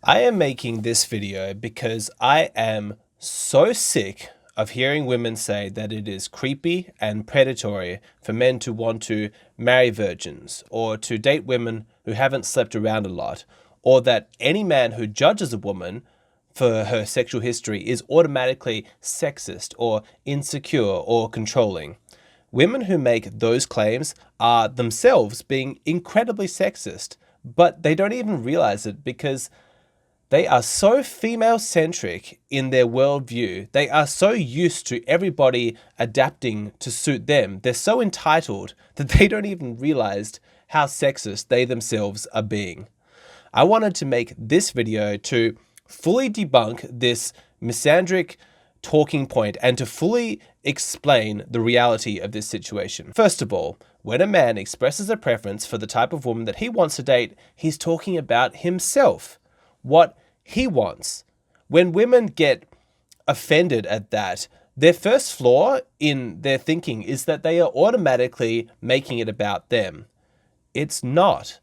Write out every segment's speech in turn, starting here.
I am making this video because I am so sick of hearing women say that it is creepy and predatory for men to want to marry virgins or to date women who haven't slept around a lot, or that any man who judges a woman for her sexual history is automatically sexist or insecure or controlling. Women who make those claims are themselves being incredibly sexist, but they don't even realize it because they are so female-centric in their worldview. They are so used to everybody adapting to suit them. They're so entitled that they don't even realize how sexist they themselves are being. I wanted to make this video to fully debunk this misandric talking point and to fully explain the reality of this situation. First of all, when a man expresses a preference for the type of woman that he wants to date, he's talking about himself, what he wants. When women get offended at that, their first flaw in their thinking is that they are automatically making it about them. It's not.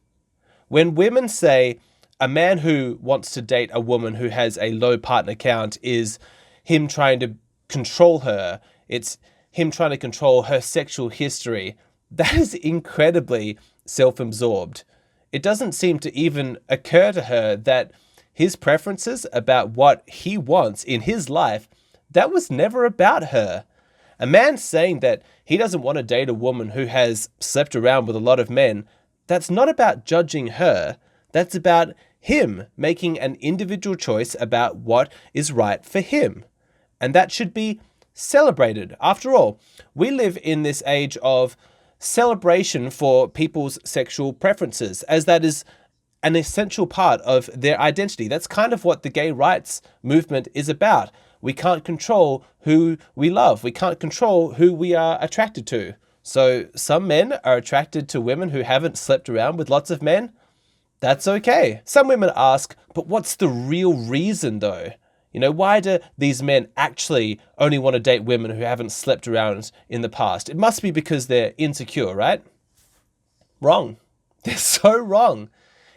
When women say a man who wants to date a woman who has a low partner count is him trying to control her, it's him trying to control her sexual history, that is incredibly self-absorbed. It doesn't seem to even occur to her that his preferences about what he wants in his life, that was never about her. A man saying that he doesn't want to date a woman who has slept around with a lot of men, that's not about judging her. That's about him making an individual choice about what is right for him. And that should be celebrated. After all, we live in this age of celebration for people's sexual preferences, as that is an essential part of their identity. That's kind of what the gay rights movement is about. We can't control who we love. We can't control who we are attracted to. So some men are attracted to women who haven't slept around with lots of men. That's okay. Some women ask, but what's the real reason though? Why do these men actually only want to date women who haven't slept around in the past? It must be because they're insecure, right? Wrong. They're so wrong.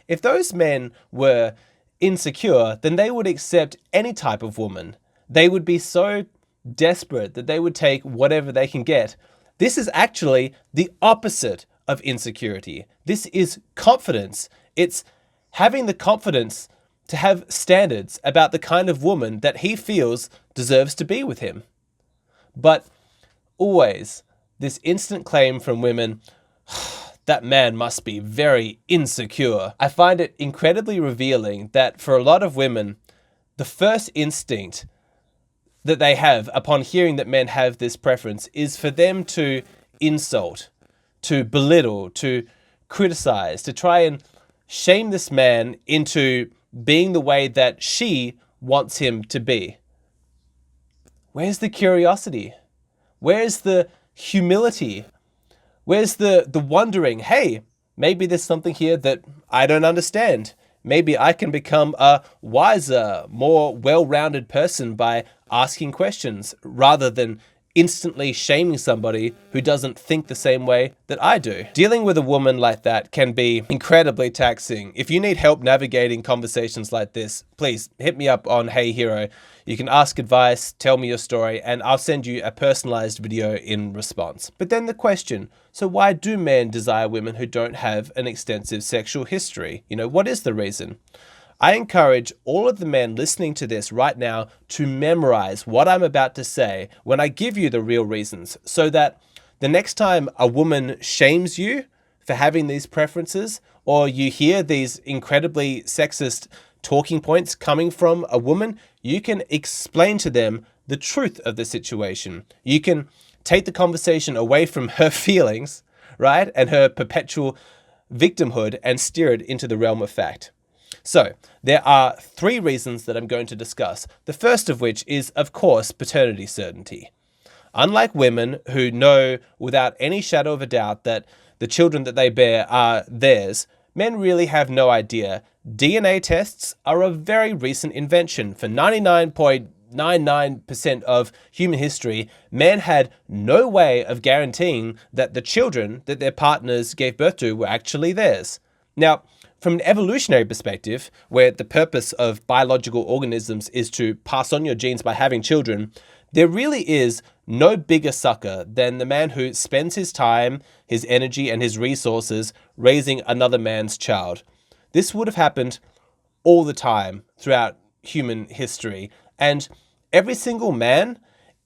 If those men were insecure, then they would accept any type of woman. They would be so desperate that they would take whatever they can get. This is actually the opposite of insecurity. This is confidence. It's having the confidence to have standards about the kind of woman that he feels deserves to be with him. But always, this instant claim from women, that man must be very insecure. I find it incredibly revealing that for a lot of women, the first instinct that they have upon hearing that men have this preference is for them to insult, to belittle, to criticize, to try and shame this man into being the way that she wants him to be. Where's the curiosity? Where's the humility? Where's the wondering, hey, maybe there's something here that I don't understand. Maybe I can become a wiser, more well-rounded person by asking questions rather than instantly shaming somebody who doesn't think the same way that I do. Dealing with a woman like that can be incredibly taxing. If you need help navigating conversations like this, please hit me up on Hey Hero. You can ask advice, tell me your story, and I'll send you a personalized video in response. But then the question, so why do men desire women who don't have an extensive sexual history? What is the reason? I encourage all of the men listening to this right now to memorize what I'm about to say when I give you the real reasons, so that the next time a woman shames you for having these preferences, or you hear these incredibly sexist talking points coming from a woman, you can explain to them the truth of the situation. You can take the conversation away from her feelings, right, and her perpetual victimhood and steer it into the realm of fact. So, there are 3 reasons that I'm going to discuss. The first of which is, of course, paternity certainty. Unlike women who know without any shadow of a doubt that the children that they bear are theirs, men really have no idea. DNA tests are a very recent invention. For 99.99% of human history, men had no way of guaranteeing that the children that their partners gave birth to were actually theirs. Now, from an evolutionary perspective, where the purpose of biological organisms is to pass on your genes by having children, there really is no bigger sucker than the man who spends his time, his energy, and his resources raising another man's child. This would have happened all the time throughout human history. And every single man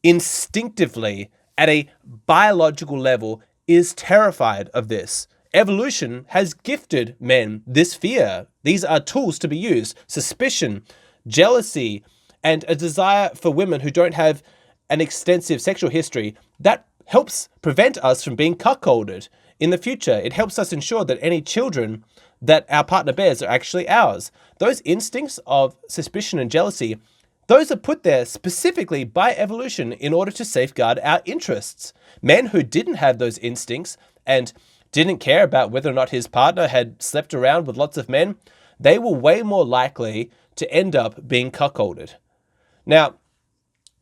instinctively, at a biological level, is terrified of this. Evolution has gifted men this fear. These are tools to be used. Suspicion, jealousy, and a desire for women who don't have an extensive sexual history. That helps prevent us from being cuckolded in the future. It helps us ensure that any children that our partner bears are actually ours. Those instincts of suspicion and jealousy, those are put there specifically by evolution in order to safeguard our interests. Men who didn't have those instincts and didn't care about whether or not his partner had slept around with lots of men, they were way more likely to end up being cuckolded. Now,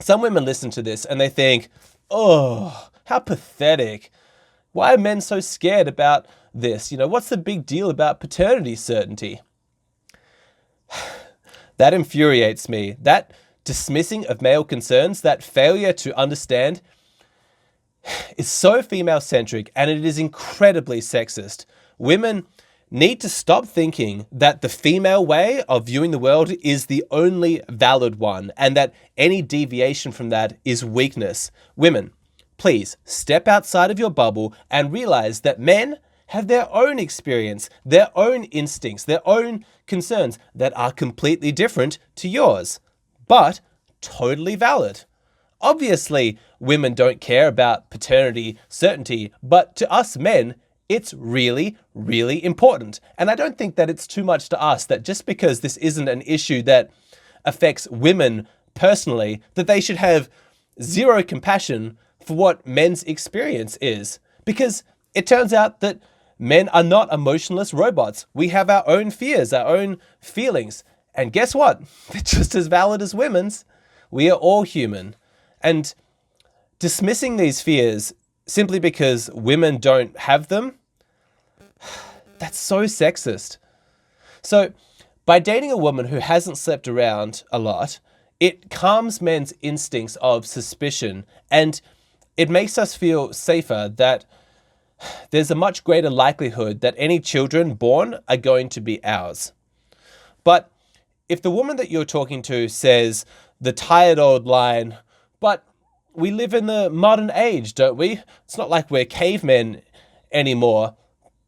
some women listen to this and they think, oh, how pathetic. Why are men so scared about this? What's the big deal about paternity certainty? That infuriates me. That dismissing of male concerns, that failure to understand, is so female-centric, and it is incredibly sexist. Women need to stop thinking that the female way of viewing the world is the only valid one, and that any deviation from that is weakness. Women, please step outside of your bubble and realize that men have their own experience, their own instincts, their own concerns that are completely different to yours, but totally valid. Obviously, women don't care about paternity certainty, but to us men, it's really, really important. And I don't think that it's too much to ask that just because this isn't an issue that affects women personally, that they should have zero compassion for what men's experience is. Because it turns out that men are not emotionless robots. We have our own fears, our own feelings. And guess what? They're just as valid as women's. We are all human. And dismissing these fears simply because women don't have them, that's so sexist. So by dating a woman who hasn't slept around a lot, it calms men's instincts of suspicion, and it makes us feel safer that there's a much greater likelihood that any children born are going to be ours. But if the woman that you're talking to says the tired old line, but we live in the modern age, don't we? It's not like we're cavemen anymore.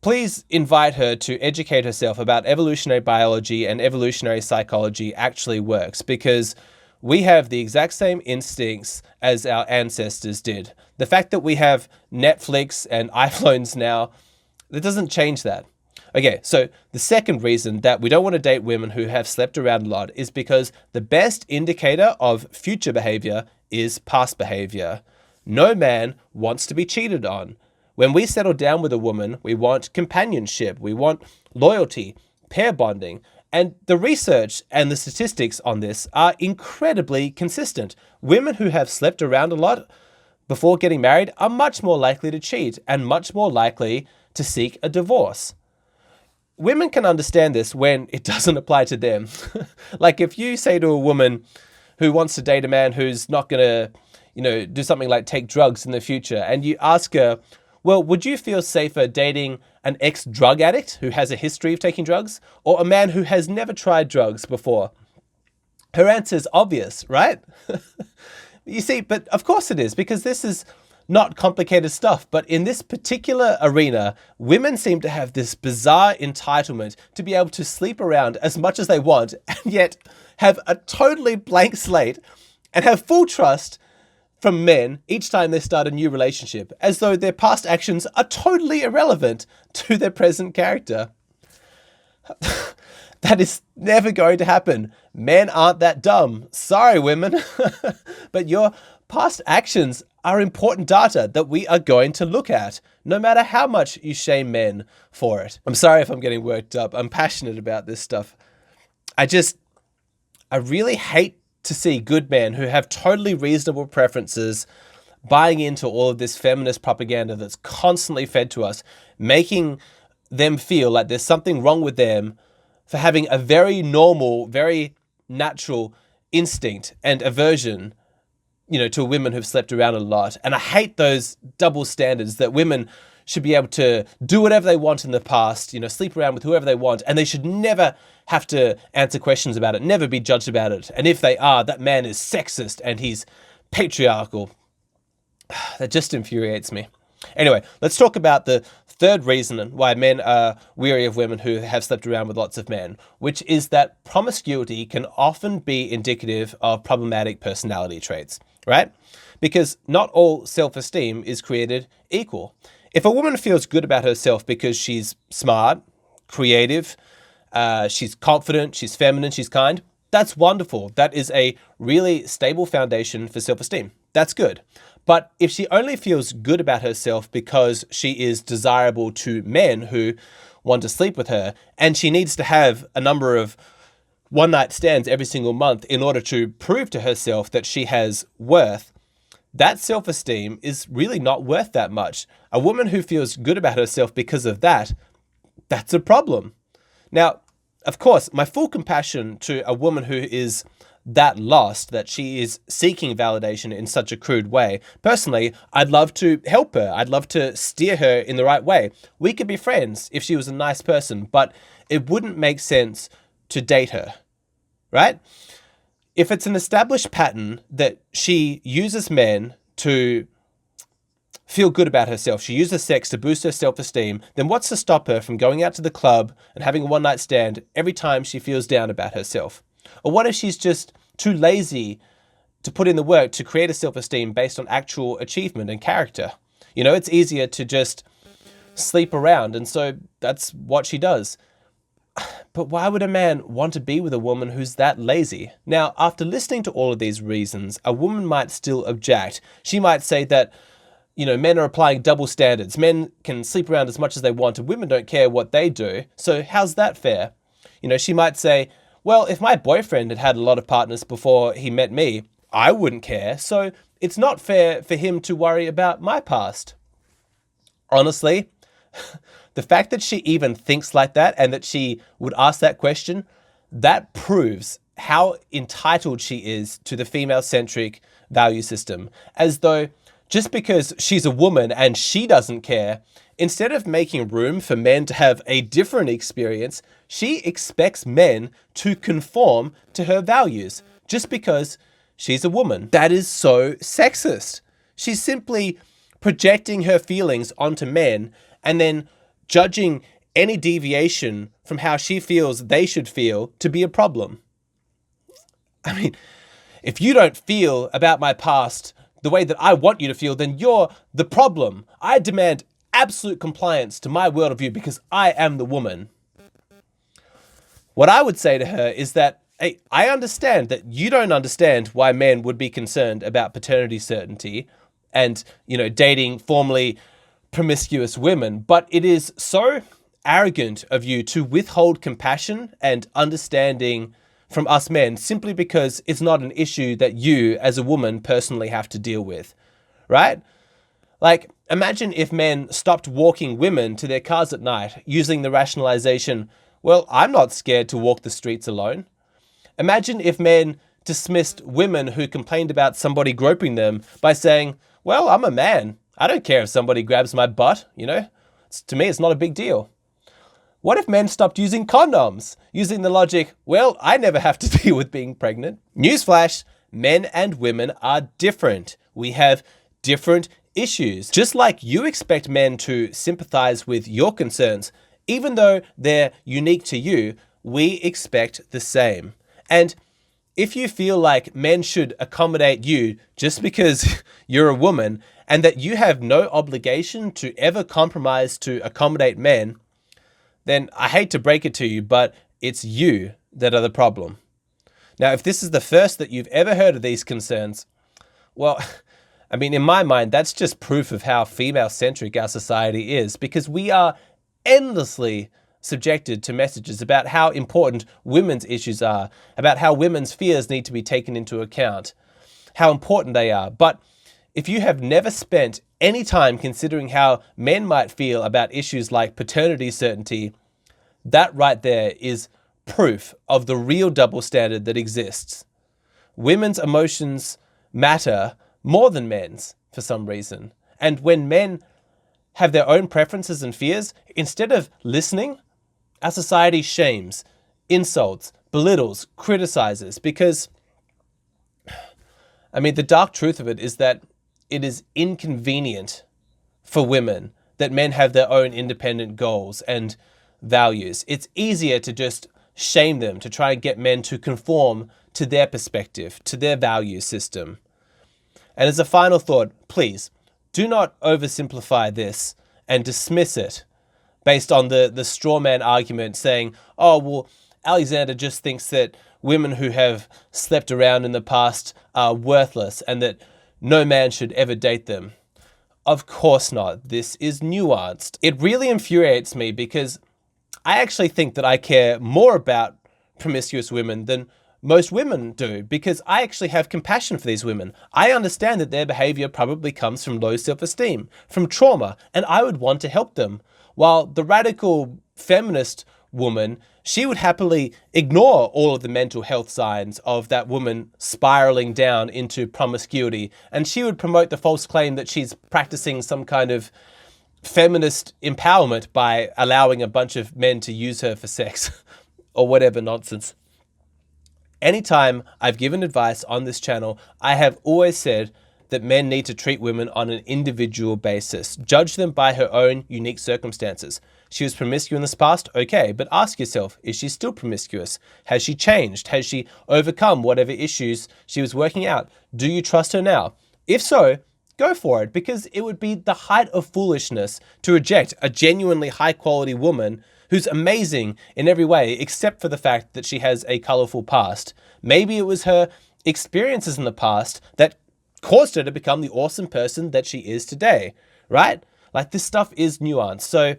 Please invite her to educate herself about evolutionary biology and evolutionary psychology actually works, because we have the exact same instincts as our ancestors did. The fact that we have Netflix and iPhones now, that doesn't change that. Okay, so the second reason that we don't want to date women who have slept around a lot is because the best indicator of future behavior is past behavior. No man wants to be cheated on. When we settle down with a woman, we want companionship, we want loyalty, pair bonding, and the research and the statistics on this are incredibly consistent. Women who have slept around a lot before getting married are much more likely to cheat and much more likely to seek a divorce. Women can understand this when it doesn't apply to them. Like if you say to a woman who wants to date a man who's not going to, do something like take drugs in the future, and you ask her, well, would you feel safer dating an ex-drug addict who has a history of taking drugs, or a man who has never tried drugs before? Her answer is obvious, right? You see, but of course it is, because this is not complicated stuff. But in this particular arena, women seem to have this bizarre entitlement to be able to sleep around as much as they want, and yet have a totally blank slate and have full trust from men each time they start a new relationship, as though their past actions are totally irrelevant to their present character. That is never going to happen. Men aren't that dumb. Sorry, women. But your past actions are important data that we are going to look at, no matter how much you shame men for it. I'm sorry if I'm getting worked up. I'm passionate about this stuff. I really hate to see good men who have totally reasonable preferences buying into all of this feminist propaganda that's constantly fed to us, making them feel like there's something wrong with them for having a very normal, very natural instinct and aversion, to women who've slept around a lot. And I hate those double standards that women should be able to do whatever they want in the past, sleep around with whoever they want, and they should never have to answer questions about it, never be judged about it. And if they are, that man is sexist and he's patriarchal. That just infuriates me. Anyway, let's talk about the third reason why men are weary of women who have slept around with lots of men, which is that promiscuity can often be indicative of problematic personality traits, right? Because not all self-esteem is created equal. If a woman feels good about herself because she's smart, creative, she's confident, she's feminine, she's kind, that's wonderful. That is a really stable foundation for self-esteem. That's good. But if she only feels good about herself because she is desirable to men who want to sleep with her, and she needs to have a number of one-night stands every single month in order to prove to herself that she has worth, that self-esteem is really not worth that much. A woman who feels good about herself because of that, that's a problem. Now, of course, my full compassion to a woman who is that lost, that she is seeking validation in such a crude way. Personally, I'd love to help her. I'd love to steer her in the right way. We could be friends if she was a nice person, but it wouldn't make sense to date her, right? If it's an established pattern that she uses men to feel good about herself, she uses sex to boost her self-esteem, then what's to stop her from going out to the club and having a one-night stand every time she feels down about herself? Or what if she's just too lazy to put in the work to create a self-esteem based on actual achievement and character? It's easier to just sleep around, and so that's what she does. But why would a man want to be with a woman who's that lazy? Now, after listening to all of these reasons, a woman might still object. She might say that, men are applying double standards. Men can sleep around as much as they want, and women don't care what they do. So how's that fair? She might say, well, if my boyfriend had had a lot of partners before he met me, I wouldn't care. So it's not fair for him to worry about my past. Honestly, the fact that she even thinks like that and that she would ask that question, that proves how entitled she is to the female-centric value system. As though just because she's a woman and she doesn't care, instead of making room for men to have a different experience, she expects men to conform to her values just because she's a woman. That is so sexist. She's simply projecting her feelings onto men and then judging any deviation from how she feels they should feel to be a problem. I mean, if you don't feel about my past the way that I want you to feel, then you're the problem. I demand absolute compliance to my worldview because I am the woman. What I would say to her is that, hey, I understand that you don't understand why men would be concerned about paternity certainty and, dating formerly promiscuous women, but it is so arrogant of you to withhold compassion and understanding from us men simply because it's not an issue that you as a woman personally have to deal with, right? Like, imagine if men stopped walking women to their cars at night using the rationalization, well, I'm not scared to walk the streets alone. Imagine if men dismissed women who complained about somebody groping them by saying, well, I'm a man. I don't care if somebody grabs my butt, To me, it's not a big deal. What if men stopped using condoms, using the logic, well, I never have to deal with being pregnant? Newsflash, men and women are different. We have different issues. Just like you expect men to sympathize with your concerns, even though they're unique to you, we expect the same. And if you feel like men should accommodate you just because you're a woman and that you have no obligation to ever compromise to accommodate men, then I hate to break it to you, but it's you that are the problem. Now, if this is the first that you've ever heard of these concerns, well, in my mind, that's just proof of how female-centric our society is, because we are endlessly subjected to messages about how important women's issues are, about how women's fears need to be taken into account, how important they are. But if you have never spent any time considering how men might feel about issues like paternity certainty, that right there is proof of the real double standard that exists. Women's emotions matter more than men's for some reason. And when men have their own preferences and fears, instead of listening, our society shames, insults, belittles, criticizes, because, I mean, the dark truth of it is that it is inconvenient for women that men have their own independent goals and values. It's easier to just shame them, to try and get men to conform to their perspective, to their value system. And as a final thought, please do not oversimplify this and dismiss it based on the straw man argument saying, oh, well, Alexander just thinks that women who have slept around in the past are worthless and that no man should ever date them. Of course not. This is nuanced. It really infuriates me because I actually think that I care more about promiscuous women than most women do, because I actually have compassion for these women. I understand that their behavior probably comes from low self-esteem, from trauma, and I would want to help them. While the radical feminist woman, she would happily ignore all of the mental health signs of that woman spiraling down into promiscuity, and she would promote the false claim that she's practicing some kind of feminist empowerment by allowing a bunch of men to use her for sex or whatever nonsense. Anytime I've given advice on this channel, I have always said that men need to treat women on an individual basis. Judge them by her own unique circumstances. She was promiscuous in this past, okay, but ask yourself, is she still promiscuous? Has she changed? Has she overcome whatever issues she was working out? Do you trust her now? If so, go for it, because it would be the height of foolishness to reject a genuinely high quality woman who's amazing in every way, except for the fact that she has a colorful past. Maybe it was her experiences in the past that caused her to become the awesome person that she is today, right? Like, this stuff is nuanced. So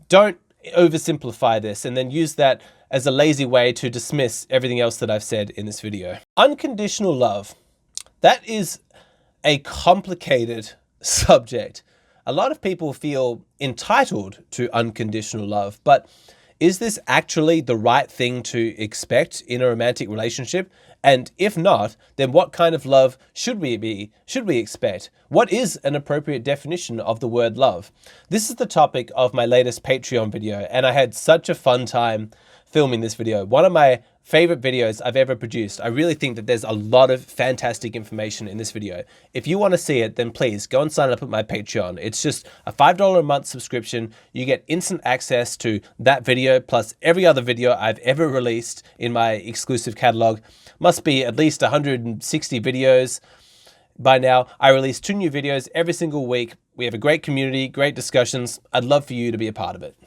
don't oversimplify this and then use that as a lazy way to dismiss everything else that I've said in this video. Unconditional love. That is a complicated subject. A lot of people feel entitled to unconditional love, but is this actually the right thing to expect in a romantic relationship? And if not, then what kind of love should we expect? What is an appropriate definition of the word love? This is the topic of my latest Patreon video, and I had such a fun time filming this video. One of my favorite videos I've ever produced. I really think that there's a lot of fantastic information in this video. If you want to see it, then please go and sign up at my Patreon. It's just a $5 a month subscription. You get instant access to that video plus every other video I've ever released in my exclusive catalog. Must be at least 160 videos by now. I release 2 new videos every single week. We have a great community, great discussions. I'd love for you to be a part of it.